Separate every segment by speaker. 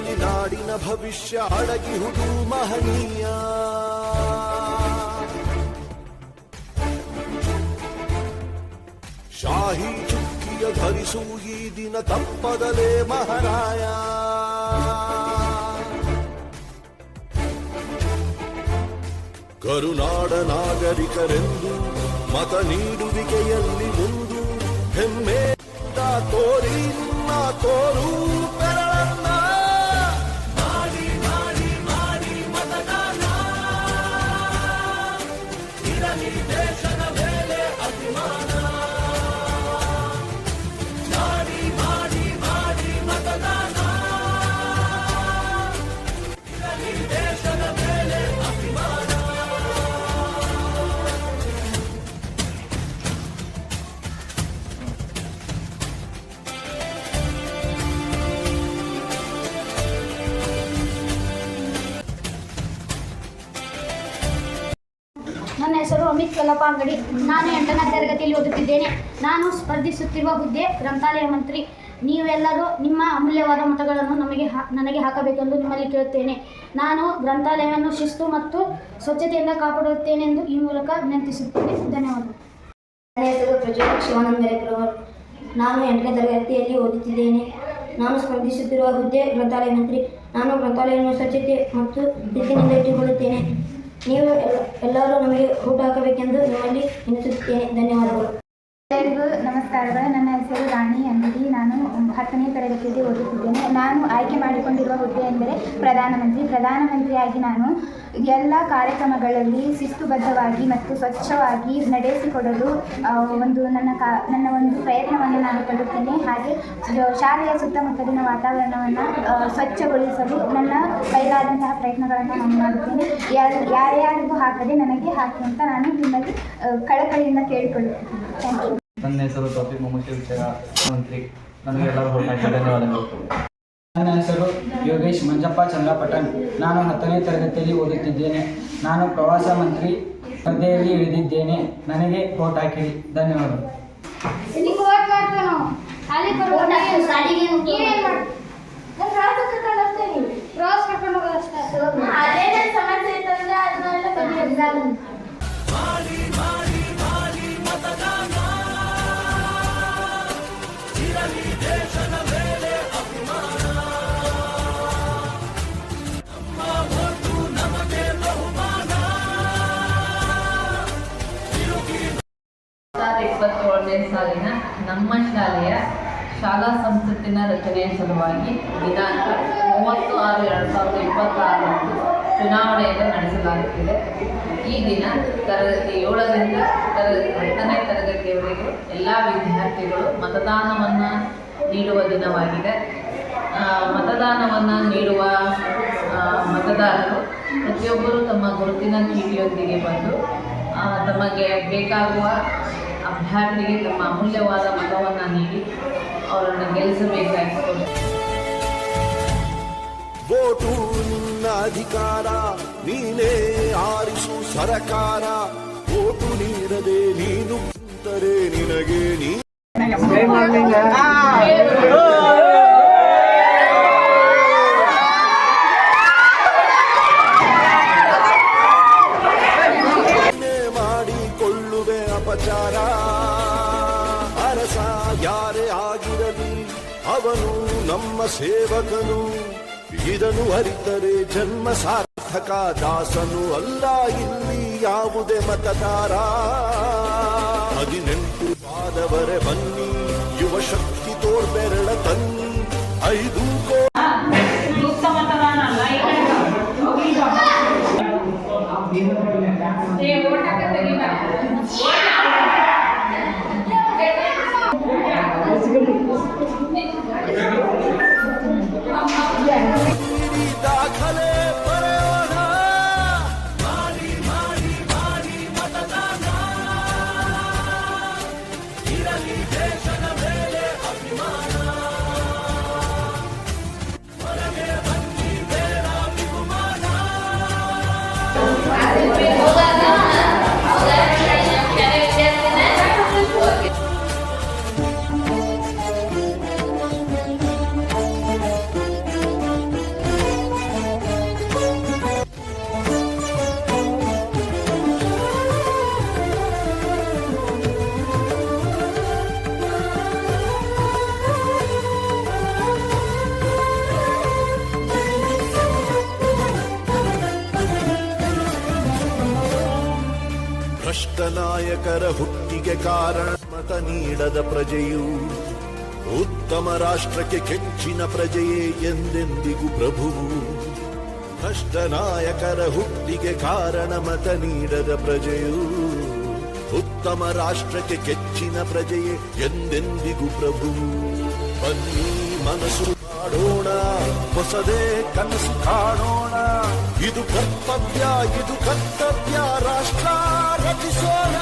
Speaker 1: ಕೈಯಲ್ಲಿ ನಾಡಿನ ಭವಿಷ್ಯ ಅಡಗಿಹುದು ಮಹನೀಯ. ಶಾಹಿ ಚುಕ್ಕಿಯ ಧರಿಸು ಈ ದಿನ ತಪ್ಪದಲೇ ಮಹಾರಾಯ. ಕರುನಾಡ ನಾಗರಿಕರೆಂದು ಮತ ನೀಡುವಿಕೆಯಲ್ಲಿ ಮುಂದು ಹೆಮ್ಮೆ ತೋರಿ ತೋರು ಬೆರಳನ್ನ. ಮಾಡಿ ಮಾಡಿ ಮಾಡಿ ಮತದಾನ, ಇರಲಿ ದೇಶದ ಮೇಲೆ ಅಭಿಮಾನ. ಮಾಡಿ ಮಾಡಿ ಮಾಡಿ ಮತದಾನ, ಇರಲಿ ದೇಶದ ಮೇಲೆ ಅಭಿಮಾನ.
Speaker 2: ನನ್ನ ಹೆಸರು ಅಮಿತ್ ಕಲ್ಲಪ್ಪ ಅಂಗಡಿ. ನಾನು 8ನೇ ತರಗತಿಯಲ್ಲಿ ಓದುತ್ತಿದ್ದೇನೆ. ನಾನು ಸ್ಪರ್ಧಿಸುತ್ತಿರುವ ಹುದ್ದೆ ಗ್ರಂಥಾಲಯ ಮಂತ್ರಿ. ನೀವೆಲ್ಲರೂ ನಿಮ್ಮ ಅಮೂಲ್ಯವಾದ ಮತಗಳನ್ನು ನನಗೆ ಹಾಕಬೇಕೆಂದು ನಿಮ್ಮಲ್ಲಿ ಕೇಳುತ್ತೇನೆ. ನಾನು ಗ್ರಂಥಾಲಯವನ್ನು ಶಿಸ್ತು ಮತ್ತು ಸ್ವಚ್ಛತೆಯಿಂದ ಕಾಪಾಡುತ್ತೇನೆಂದು ಈ ಮೂಲಕ ವಿನಂತಿಸುತ್ತೇನೆ. ಧನ್ಯವಾದಗಳು.
Speaker 3: ನನ್ನ ಹೆಸರು ಪ್ರಜ್ವಲ್ ಶಿವಾನಂದ. ನಾನು 8ನೇ ತರಗತಿಯಲ್ಲಿ ಓದುತ್ತಿದ್ದೇನೆ. ನಾನು ಸ್ಪರ್ಧಿಸುತ್ತಿರುವ ಹುದ್ದೆ ಗ್ರಂಥಾಲಯ ಮಂತ್ರಿ. ನಾನು ಗ್ರಂಥಾಲಯವನ್ನು ಸ್ವಚ್ಛತೆ ಮತ್ತು ಶಿಸ್ತಿನಿಂದ ಇಟ್ಟುಕೊಳ್ಳುತ್ತೇನೆ. ನೀವು ಎಲ್ಲರೂ ನಮಗೆ ಊಟ ಹಾಕಬೇಕೆಂದು ನಿಮ್ಮಲ್ಲಿ ವಿನಂತಿಸುತ್ತೇನೆ. ಧನ್ಯವಾದಗಳು.
Speaker 4: ಎಲ್ಲರಿಗೂ ನಮಸ್ಕಾರಗಳು. ನನ್ನ ಹೆಸರು ರಾಣಿ ಅಂಗಡಿ. ನಾನು 10ನೇ ತರಗತಿಯಲ್ಲಿ ಓದುತ್ತಿದ್ದೇನೆ. ನಾನು ಆಯ್ಕೆ ಮಾಡಿಕೊಂಡಿರುವ ಹುದ್ದೆ ಎಂದರೆ ಪ್ರಧಾನಮಂತ್ರಿಯಾಗಿ ನಾನು ಎಲ್ಲ ಕಾರ್ಯಕ್ರಮಗಳಲ್ಲಿ ಶಿಸ್ತುಬದ್ಧವಾಗಿ ಮತ್ತು ಸ್ವಚ್ಛವಾಗಿ ನಡೆಸಿಕೊಡಲು ನನ್ನ ಒಂದು ಪ್ರಯತ್ನವನ್ನು ನಾನು ಪಡುತ್ತೇನೆ. ಹಾಗೆ ಶಾಲೆಯ ಸುತ್ತಮುತ್ತಲಿನ ವಾತಾವರಣವನ್ನು ಸ್ವಚ್ಛಗೊಳಿಸಲು ನನ್ನ ಕೈಲಾದಂತಹ ಪ್ರಯತ್ನಗಳನ್ನು ನಾನು ಮಾಡುತ್ತೇನೆ. ಯಾರ್ಯಾರಿಗೂ ಹಾಕದೆ ನನಗೆ ಹಾಕಿ ಅಂತ ನಾನು ನಿಮ್ಮಲ್ಲಿ ಕಳಕಳಿಯಿಂದ ಕೇಳಿಕೊಳ್ಳುತ್ತೇನೆ. Thank you.
Speaker 5: ನನ್ನ ಹೆಸರು ತೌಫೀಕ್ ಮೊಹಮ್ಮದ್ ಮಂತ್ರಿ. ನನಗೆಲ್ಲರೂ ಹೊರಟಾಗಿ ಧನ್ಯವಾದಗಳು.
Speaker 6: ನನ್ನ ಹೆಸರು ಯೋಗೇಶ್ ಮಂಜಪ್ಪ ಚಂದ್ರಪಟ್ಟಣ್. ನಾನು 10ನೇ ತರಗತಿಯಲ್ಲಿ ಓದುತ್ತಿದ್ದೇನೆ. ನಾನು ಪ್ರವಾಸ ಮಂತ್ರಿ ಸ್ಪರ್ಧೆಯಲ್ಲಿ ಇಳಿದಿದ್ದೇನೆ. ನನಗೆ ವೋಟ್ ಹಾಕಿರಿ. ಧನ್ಯವಾದಗಳು.
Speaker 7: ಸಾಲಿನ ನಮ್ಮ ಶಾಲೆಯ ಶಾಲಾ ಸಂಸತ್ತಿನ ರಚನೆಯ ಸಲುವಾಗಿ ದಿನಾಂಕ 30/6/2026 ಚುನಾವಣೆಯನ್ನು ನಡೆಸಲಾಗುತ್ತಿದೆ. ಈ ದಿನ ತರಗತಿ 7ರಿಂದ 10ನೇ ತರಗತಿಯವರೆಗೂ ಎಲ್ಲ ವಿದ್ಯಾರ್ಥಿಗಳು ಮತದಾನವನ್ನು ನೀಡುವ ದಿನವಾಗಿದೆ. ಮತದಾನವನ್ನು ನೀಡುವ ಮತದಾರರು ಪ್ರತಿಯೊಬ್ಬರು ತಮ್ಮ ಗುರುತಿನ ಚೀಟಿಯೊಂದಿಗೆ ಬಂದು ತಮಗೆ ಬೇಕಾಗುವ ಅಭ್ಯರ್ಥಿಗೆ ತಮ್ಮ ಅಮೂಲ್ಯವಾದ ಮತವನ್ನು ನೀಡಿ ಅವರನ್ನು ಗೆಲ್ಲಿಸಬೇಕಾಗಿತ್ತು.
Speaker 1: ವೋಟು ನಿನ್ನ ಅಧಿಕಾರ, ನೀನೇ ಆರಿಸು ಸರಕಾರ. ವೋಟು ನೀಡದೆ ನೀನು ಕುಂತರೆ ನಿನಗೆ ಮಾಡಿಕೊಳ್ಳುವೆ ಅಪಚಾರ. ಅರಸ ಯಾರೇ ಆಗಿರಲಿ ಅವನು ನಮ್ಮ ಸೇವಕನು. ಇದನ್ನು ಅರಿತರೆ ಜನ್ಮ ಸಾರ್ಥಕ. ದಾಸನು ಅಲ್ಲ ಇಲ್ಲಿ ಯಾವುದೇ ಮತದಾರ. 18 ಪಾದವರೆ ಬನ್ನಿ, ಯುವ ಶಕ್ತಿ ತೋರ್ಬೆರಳ ತನ್ನಿ. 5 ದಾಖಲೆ ಬರೆಯೋಣ. ಮಾಡಿ ಮಾಡಿ ಮಾಡಿ ಮತದಾನ, ಇರಲಿ ದೇಶದ ಮೇಲೆ ಅಭಿಮಾನ. ಹೊರಗೆ ಬನ್ನಿ ಬೇಡ ಬಹುಮಾನ. ಭ್ರಷ್ಟ ನಾಯಕರ ಹುಟ್ಟಿಗೆ ಕಾರಣ ಮತ ನೀಡದ ಪ್ರಜೆಯು ಉತ್ತಮ ರಾಷ್ಟ್ರಕ್ಕೆ ಕೆಚ್ಚಿನ ಪ್ರಜೆಯೇ ಎಂದೆಂದಿಗೂ ಪ್ರಭುವು. ಭ್ರಷ್ಟ ನಾಯಕರ ಹುಟ್ಟಿಗೆ ಕಾರಣ ಮತ ನೀಡದ ಪ್ರಜೆಯು ಉತ್ತಮ ರಾಷ್ಟ್ರಕ್ಕೆ ಕೆಚ್ಚಿನ ಪ್ರಜೆಯೇ ಎಂದೆಂದಿಗೂ ಪ್ರಭುವು. ಬನ್ನಿ ಮನಸ್ಸು ಮಾಡೋಣ, ಹೊಸದೇ ಕನಸು ಕಾಣೋಣ. ಇದು ಕರ್ತವ್ಯ, ಇದು ಕರ್ತವ್ಯ, ರಾಷ್ಟ್ರ ರಚಿಸೋಣ.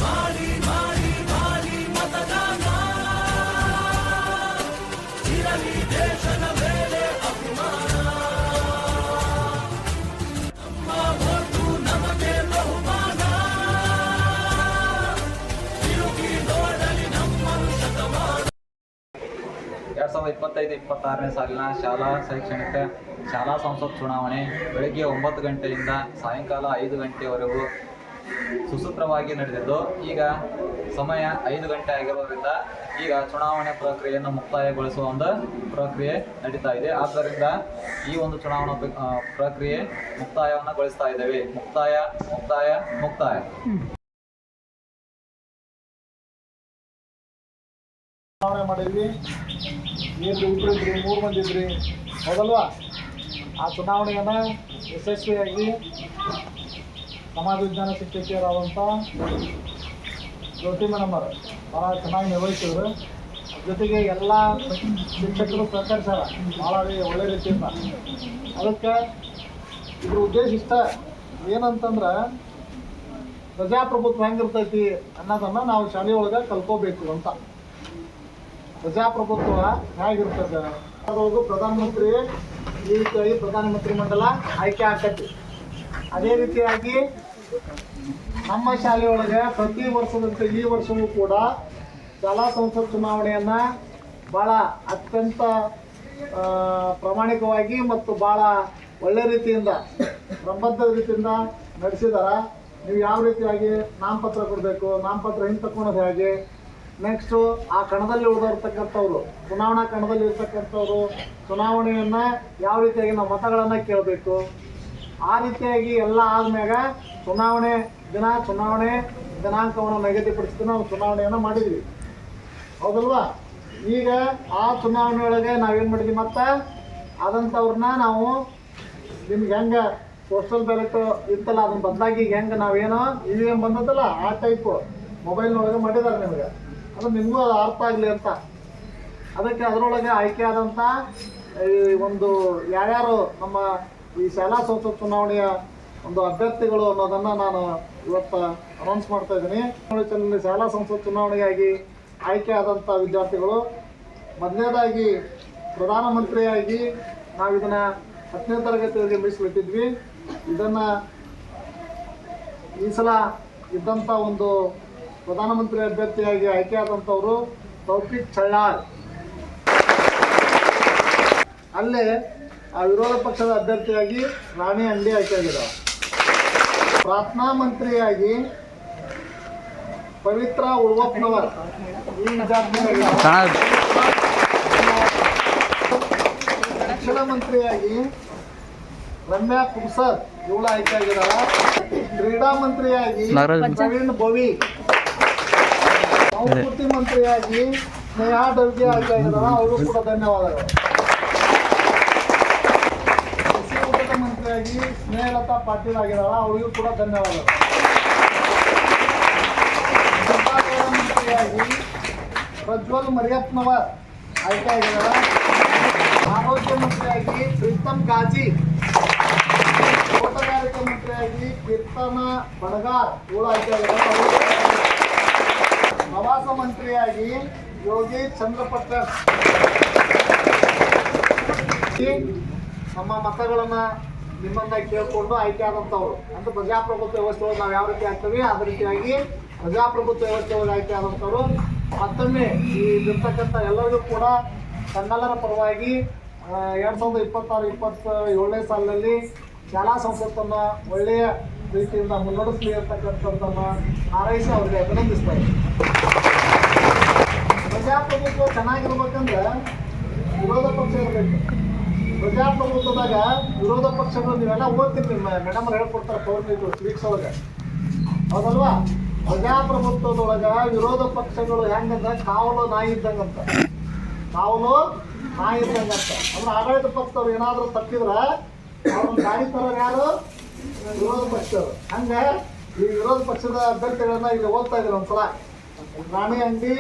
Speaker 1: ಮಾಡಿ ಮಾಡಿ ಮಾಡಿ ಮತದಾನ, ಇರಲಿ ದೇಶದ ಮೇಲೆ ಅಭಿಮಾನ. ನಮ್ಮ ಓಟು ನಮಗೆ ಬಹುಮಾನ, ತಿರುಗಿ ನೋಡಲಿ ನಮ್ಮನ್ನು ಶತಮಾನ.
Speaker 5: 2025-26ನೇ ಸಾಲಿನ ಶಾಲಾ ಶೈಕ್ಷಣಿಕ ಶಾಲಾ ಸಂಸತ್ ಚುನಾವಣೆ ಬೆಳಗ್ಗೆ 9 ಗಂಟೆಯಿಂದ ಸಾಯಂಕಾಲ 5 ಗಂಟೆಯವರೆಗೂ ಸುಸೂತ್ರವಾಗಿ ನಡೆದಿದ್ದು, ಈಗ ಸಮಯ 5 ಗಂಟೆ ಆಗಿರೋದ್ರಿಂದ ಈಗ ಚುನಾವಣೆ ಪ್ರಕ್ರಿಯೆಯನ್ನು ಮುಕ್ತಾಯಗೊಳಿಸುವ ಒಂದು ಪ್ರಕ್ರಿಯೆ ನಡೀತಾ ಇದೆ. ಆದ್ದರಿಂದ ಈ ಒಂದು ಚುನಾವಣಾ ಪ್ರಕ್ರಿಯೆ ಮುಕ್ತಾಯವನ್ನು ಗೊಳಿಸ್ತಾ ಇದ್ದೇವೆ. ಮುಕ್ತಾಯ ಮುಕ್ತಾಯ ಮುಕ್ತಾಯ.
Speaker 8: ಚುನಾವಣೆ ಮಾಡಿದ್ವಿ. ಏನು ಇಬ್ಬರು ಇದ್ರಿ, 3 ಮಂದಿ ಇದ್ರಿ, ಹೌದಲ್ವಾ? ಆ ಚುನಾವಣೆಯನ್ನು ಯಶಸ್ವಿಯಾಗಿ ಸಮಾಜ ವಿಜ್ಞಾನ ಶಿಕ್ಷಕಿಯರಾದಂಥ ಜ್ಯೋತಿ ಮೇಡಮರು ಭಾಳ ಚೆನ್ನಾಗಿ ನಿರ್ವಹಿಸಿದ್ರು. ಜೊತೆಗೆ ಎಲ್ಲ ಶಿಕ್ಷಕರು ಸಹಕರಿಸ್ಯಾರ ಭಾಳ ಒಳ್ಳೆ ರೀತಿಯಿಂದ. ಅದಕ್ಕೆ ಇದ್ರ ಉದ್ದೇಶ ಇಷ್ಟ ಏನಂತಂದ್ರೆ, ಪ್ರಜಾಪ್ರಭುತ್ವ ಹೆಂಗಿರ್ತೈತಿ ಅನ್ನೋದನ್ನು ನಾವು ಶಾಲೆಯೊಳಗೆ ಕಲ್ಕೋಬೇಕು ಅಂತ. ಪ್ರಜಾಪ್ರಭುತ್ವ ಹೇಗಿರ್ತದೆ ಅದರೊಳಗೂ ಪ್ರಧಾನಮಂತ್ರಿ ಈ ರೀತಿಯಾಗಿ ಪ್ರಧಾನಮಂತ್ರಿ ಮಂಡಲ ಆಯ್ಕೆ ಆಕತಿ. ಅದೇ ರೀತಿಯಾಗಿ ನಮ್ಮ ಶಾಲೆಯೊಳಗೆ ಪ್ರತಿ ವರ್ಷದಂತೆ ಈ ವರ್ಷವೂ ಕೂಡ ಶಾಲಾ ಸಂಸತ್ ಚುನಾವಣೆಯನ್ನು ಭಾಳ ಅತ್ಯಂತ ಪ್ರಾಮಾಣಿಕವಾಗಿ ಮತ್ತು ಭಾಳ ಒಳ್ಳೆ ರೀತಿಯಿಂದ ಕ್ರಮಬದ್ಧ ರೀತಿಯಿಂದ ನಡೆಸಿದಾರ. ನೀವು ಯಾವ ರೀತಿಯಾಗಿ ನಾಮಪತ್ರ ಕೊಡಬೇಕು, ನಾಮಪತ್ರ ಹಿಂದೆ ತಗೊಳೋದು ಹೇಗೆ, ನೆಕ್ಸ್ಟು ಆ ಕಣದಲ್ಲಿ ಉಳಿದಿರ್ತಕ್ಕಂಥವ್ರು, ಚುನಾವಣಾ ಕಣದಲ್ಲಿ ಇರ್ತಕ್ಕಂಥವ್ರು ಚುನಾವಣೆಯನ್ನು ಯಾವ ರೀತಿಯಾಗಿ ನಾವು ಮತಗಳನ್ನು ಕೇಳಬೇಕು, ಆ ರೀತಿಯಾಗಿ ಎಲ್ಲ ಆದ್ಮ್ಯಾಗ ಚುನಾವಣೆ ದಿನಾಂಕವನ್ನು ನಿಗದಿಪಡಿಸಿದ ನಾವು ಚುನಾವಣೆಯನ್ನು ಮಾಡಿದ್ವಿ, ಹೌದಲ್ವಾ? ಈಗ ಆ ಚುನಾವಣೆಯೊಳಗೆ ನಾವೇನು ಮಾಡಿದ್ವಿ, ಮತ್ತು ಆದಂಥವ್ರನ್ನ ನಾವು ನಿಮ್ಗೆ ಹೆಂಗೆ ಪೋಸ್ಟಲ್ ಬ್ಯಾಲೆಟ್ ಇತ್ತಲ್ಲ ಅದನ್ನ ಬದಲಾಗಿ ಹೆಂಗೆ ನಾವೇನೋ EVM ಬಂದದಲ್ಲ ಆ ಟೈಪು ಮೊಬೈಲ್ನೊಳಗೆ ಮಾಡಿದ್ದಾರೆ ನಿಮಗೆ. ಅದು ನಿಮಗೂ ಅದು ಅರ್ಥ ಆಗಲಿ ಅಂತ ಅದಕ್ಕೆ ಅದರೊಳಗೆ ಆಯ್ಕೆ ಆದಂಥ ಈ ಒಂದು ಯಾರ್ಯಾರು ನಮ್ಮ ಈ ಶಾಲಾ ಸಂಸತ್ ಚುನಾವಣೆಯ ಒಂದು ಅಭ್ಯರ್ಥಿಗಳು ಅನ್ನೋದನ್ನು ನಾನು ಇವತ್ತು ಅನೌನ್ಸ್ ಮಾಡ್ತಾ ಇದ್ದೀನಿ. ಶಾಲಾ ಸಂಸತ್ ಚುನಾವಣೆಯಾಗಿ ಆಯ್ಕೆ ಆದಂಥ ವಿದ್ಯಾರ್ಥಿಗಳು ಮೊದಲನೇದಾಗಿ ಪ್ರಧಾನಮಂತ್ರಿಯಾಗಿ ನಾವು ಇದನ್ನು 10ನೇ ತರಗತಿಯವರಿಗೆ ಮೀಸಲಿಟ್ಟಿದ್ವಿ. ಇದನ್ನು ಈ ಸಲ ಇದ್ದಂಥ ಒಂದು ಪ್ರಧಾನಮಂತ್ರಿ ಅಭ್ಯರ್ಥಿಯಾಗಿ ಆಯ್ಕೆ ಆದಂಥವರು ತೌಫೀಕ್ ಚಳ್ಳಾಳ್. ಅಲ್ಲೇ ಆ ವಿರೋಧ ಪಕ್ಷದ ಅಭ್ಯರ್ಥಿಯಾಗಿ ರಾಣಿ ಅಂಡಿ ಆಯ್ಕೆಯಾಗಿದ್ದಾರೆ. ಪ್ರಾರ್ಥನಾ ಮಂತ್ರಿಯಾಗಿ ಪವಿತ್ರ ಉಳ್ವಪ್ಪನವರ್ ಈ ವಿದ್ಯಾರ್ಥಿಯಾಗಿದ್ದಾರೆ. ಶಿಕ್ಷಣ ಮಂತ್ರಿಯಾಗಿ ರಮ್ಯಾ ಕುಬ್ಸರ್ ಇವಳು ಆಯ್ಕೆಯಾಗಿದ್ದಾರೆ. ಕ್ರೀಡಾ ಮಂತ್ರಿಯಾಗಿ ಪ್ರವೀಣ್ ಬೋವಿ. ಸಂಸ್ಕೃತಿ ಮಂತ್ರಿಯಾಗಿ ಸ್ನೇಹಾ ಡರ್ಗೆ ಆಯ್ಕೆಯಾಗಿದ್ದಾರೆ, ಅವರು ಕೂಡ ಧನ್ಯವಾದಗಳು. ಕೃಷಿ ಊಟದ ಮಂತ್ರಿಯಾಗಿ ಸ್ನೇಹಲತಾ ಪಾಟೀಲ್ ಆಗಿದ್ದಾರೆ, ಅವರಿಗೂ ಕೂಡ ಧನ್ಯವಾದಗಳು. ಮಂತ್ರಿಯಾಗಿ ಪ್ರಜ್ವಲ್ ಮರಿಯಪ್ಪನವರ್ ಆಯ್ಕೆಯಾಗಿದ್ದಾರೆ. ಆರೋಗ್ಯ ಮಂತ್ರಿಯಾಗಿ ಪ್ರೀತಮ್ ಗಾಜಿ. ತೋಟಗಾರಿಕೆ ಮಂತ್ರಿಯಾಗಿ ಕೀರ್ತನ ಬಣಗಾರ್ ಇವಳು ಆಯ್ಕೆಯಾಗಿದ್ದಾರೆ. ಪ್ರವಾಸ ಮಂತ್ರಿಯಾಗಿ ಯೋಗಿ ಚಂದ್ರಪಟ್ಟ. ನಮ್ಮ ಮತಗಳನ್ನು ನಿಮ್ಮನ್ನ ಕೇಳಿಕೊಂಡು ಆಯ್ಕೆ ಆದಂಥವ್ರು ಅಂದ್ರೆ ಪ್ರಜಾಪ್ರಭುತ್ವ ವ್ಯವಸ್ಥೆ ಒಳಗೆ ನಾವು ಯಾವ ರೀತಿ ಆಗ್ತೀವಿ ಅದೇ ರೀತಿಯಾಗಿ ಪ್ರಜಾಪ್ರಭುತ್ವ ವ್ಯವಸ್ಥೆ ಒಳಗೆ ಆಯ್ಕೆ ಆದಂಥವ್ರು ಮತ್ತೊಮ್ಮೆ ಈ ಇರ್ತಕ್ಕಂಥ ಎಲ್ಲರಿಗೂ ಕೂಡ ತನ್ನೆಲ್ಲರ ಪರವಾಗಿ 2026-27ನೇ ಸಾಲಿನಲ್ಲಿ ಶಾಲಾ ಸಂಸತ್ತನ್ನು ಒಳ್ಳೆಯ ರೀತಿಯಿಂದ ಮುನ್ನಡೆಸಲಿ ಇರ್ತಕ್ಕಂಥದ್ದನ್ನು ಹಾರೈಸಿ ಅವರಿಗೆ ಅಭಿನಂದಿಸ್ತಾ ಇದ್ದೀನಿ. ಪ್ರಜಾಪ್ರಭುತ್ವ ಚೆನ್ನಾಗಿರ್ಬೇಕಂದ್ರೆ ವಿರೋಧ ಪಕ್ಷ ಇರಬೇಕು. ಪ್ರಜಾಪ್ರಭುತ್ವದಾಗ ವಿರೋಧ ಪಕ್ಷಗಳು ನೀವೆಲ್ಲ ಓದ್ತೀರಿ, ನಿಮ್ಮ ಮೇಡಮ್ ಹೇಳ್ಕೊಡ್ತಾರೆ ಪವರ್ ವೀಕ್ಸ್ ಒಳಗೆ. ಹೌದಲ್ವಾ? ಪ್ರಜಾಪ್ರಭುತ್ವದೊಳಗ ವಿರೋಧ ಪಕ್ಷಗಳು ಹೆಂಗಂದ್ರೆ ಕಾವಲು ನಾಯಿ ಇದ್ದಂಗಂತ, ಕಾವಲು ನಾಯಿ ಇದ್ದಂಗಂತ. ಅಂದ್ರೆ ಆಡಳಿತ ಪಕ್ಷದವ್ರು ಏನಾದರೂ ತಪ್ಪಿದ್ರೆ ಅವ್ರನ್ನ ಗಾಡಿ ತರೋರು ಯಾರು? ವಿರೋಧ ಪಕ್ಷದವರು. ಹಂಗೆ ಈ ವಿರೋಧ ಪಕ್ಷದ ಅಭ್ಯರ್ಥಿಗಳನ್ನ ಈಗ ಓದ್ತಾ ಇದ್ರು ಒಂದ್ಸಲ. ರಾಣಿ ಅಂಗಡಿ,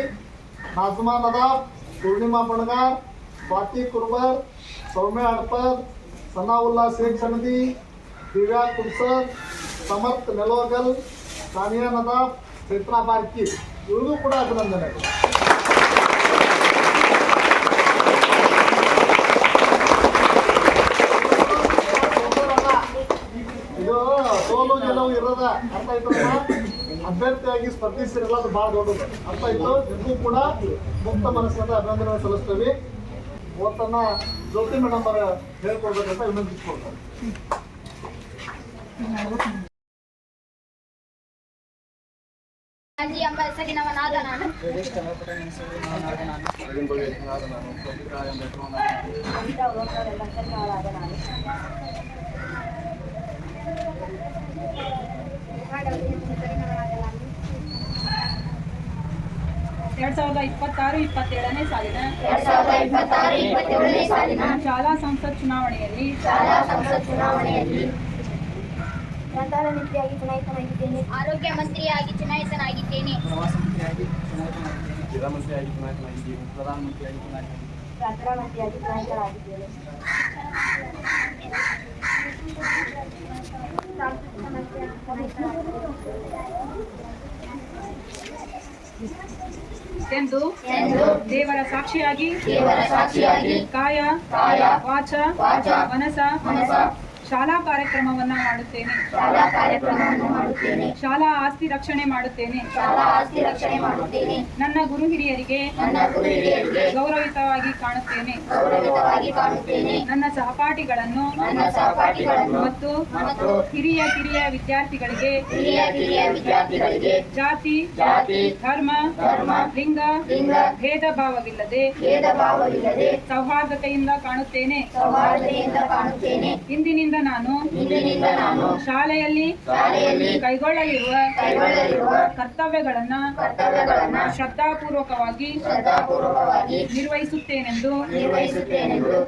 Speaker 8: ನಾಜಮಾ ನದಾಫ್, ಪೂರ್ಣಿಮಾ ಬಣಗಾರ್, ಸ್ವಾತಿ ಕುರ್ಬರ್, ಸೌಮ್ಯ ಹಡ್ಪರ್, ಸನಾವುಲ್ಲಾ ಶೇಖ್ ಸನದಿ, ದಿವ್ಯಾ ಕುಲ್ಸರ್, ಸಮರ್ಥ್ ನೆಲೋಗಲ್, ಸಾನಿಯಾ ನದಾಫ್, ಚೈತ್ರಾ ಬಾರ್ಕಿ, ಇವ್ರಿಗೂ ಕೂಡ ಅಭಿನಂದನೆ. ಇದು ಸೋಲು ಗೆಲುವು ಇರೋದ ಅರ್ಥ ಆಯ್ತಲ್ಲ. ಅಭ್ಯರ್ಥಿಯಾಗಿ ಸ್ಪರ್ಧಿಸಿರಲ್ಲ, ಅದು ಭಾಳ ದೊಡ್ಡದು ಅರ್ಥ ಆಯ್ತು. ನಿಮಗೂ ಕೂಡ ಮುಕ್ತ ಮನಸ್ಸಿನಿಂದ ಅಭಿನಂದನೆ ಸಲ್ಲಿಸ್ತೀವಿ. ಓಟನ್ನ ಜ್ಯೋತಿ ಮೇಡಮ್ ಅವರ ಹೇಳ್ಕೊಡ್ಬೇಕಂತ ವಿನಂತಿಸ್ಕೊಳ್ತಾರೆ.
Speaker 2: ಮಾಜಿ ಎಂಬ ಹೆಸರಿನವನಾದ ನಾನು
Speaker 9: ಎರಡ್ ಸಾವಿರದ 26-27ನೇ ಸಾಲಿನ ಶಾಲಾ ಸಂಸತ್ ಚುನಾವಣೆಯಲ್ಲಿ
Speaker 3: ಗ್ರಂಥಾಲಯ ಮಂತ್ರಿಯಾಗಿ ಚುನಾಯಿತನಾಗಿದ್ದೇನೆ.
Speaker 2: ಆರೋಗ್ಯ ಮಂತ್ರಿಯಾಗಿ ಚುನಾಯಿತನಾಗಿದ್ದೇನೆ.
Speaker 6: ಜಿಲ್ಲಾ ಮಂತ್ರಿಯಾಗಿ ಚುನಾಯಿತನಾಗಿದ್ದೇನೆ. ಪ್ರಧಾನಮಂತ್ರಿಯಾಗಿ ಚುನಾಯಿತನಾಗಿದ್ದೇನೆ.
Speaker 3: ರಕ್ಷಣಾ ಮಂತ್ರಿಯಾಗಿ ಚುನಾಯಿತನಾಗಿದ್ದೇನೆ.
Speaker 9: ಎಂದು ದೇವರ ಸಾಕ್ಷಿಯಾಗಿ ಕಾಯ ವಾಚ ಮನಸ ಶಾಲಾ ಕಾರ್ಯಕ್ರಮವನ್ನು ಮಾಡುತ್ತೇನೆ. ಶಾಲಾ ಆಸ್ತಿ ರಕ್ಷಣೆ ಮಾಡುತ್ತೇನೆ. ನನ್ನ ಗುರು ಹಿರಿಯರಿಗೆ ಗೌರವಿತವಾಗಿ ಕಾಣುತ್ತೇನೆ. ನನ್ನ ಸಹಪಾಠಿಗಳನ್ನು ಮತ್ತು ಹಿರಿಯ ಕಿರಿಯ ವಿದ್ಯಾರ್ಥಿಗಳಿಗೆ ಜಾತಿ ಧರ್ಮ ಲಿಂಗ ಭೇದ ಭಾವವಿಲ್ಲದೆ ಸೌಹಾರ್ದತೆಯಿಂದ ಕಾಣುತ್ತೇನೆ. ಇಂದಿನಿಂದ ನಾನು ಶಾಲೆಯಲ್ಲಿ ಕೈಗೊಳ್ಳಲಿರುವ ಕರ್ತವ್ಯಗಳನ್ನು ಶ್ರದ್ಧಾಪೂರ್ವಕವಾಗಿ ನಿರ್ವಹಿಸುತ್ತೇನೆಂದು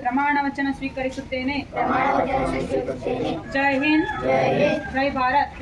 Speaker 9: ಪ್ರಮಾಣ ವಚನ ಸ್ವೀಕರಿಸುತ್ತೇನೆ. ಜೈ ಹಿಂದ್, ಜೈ ಭಾರತ್.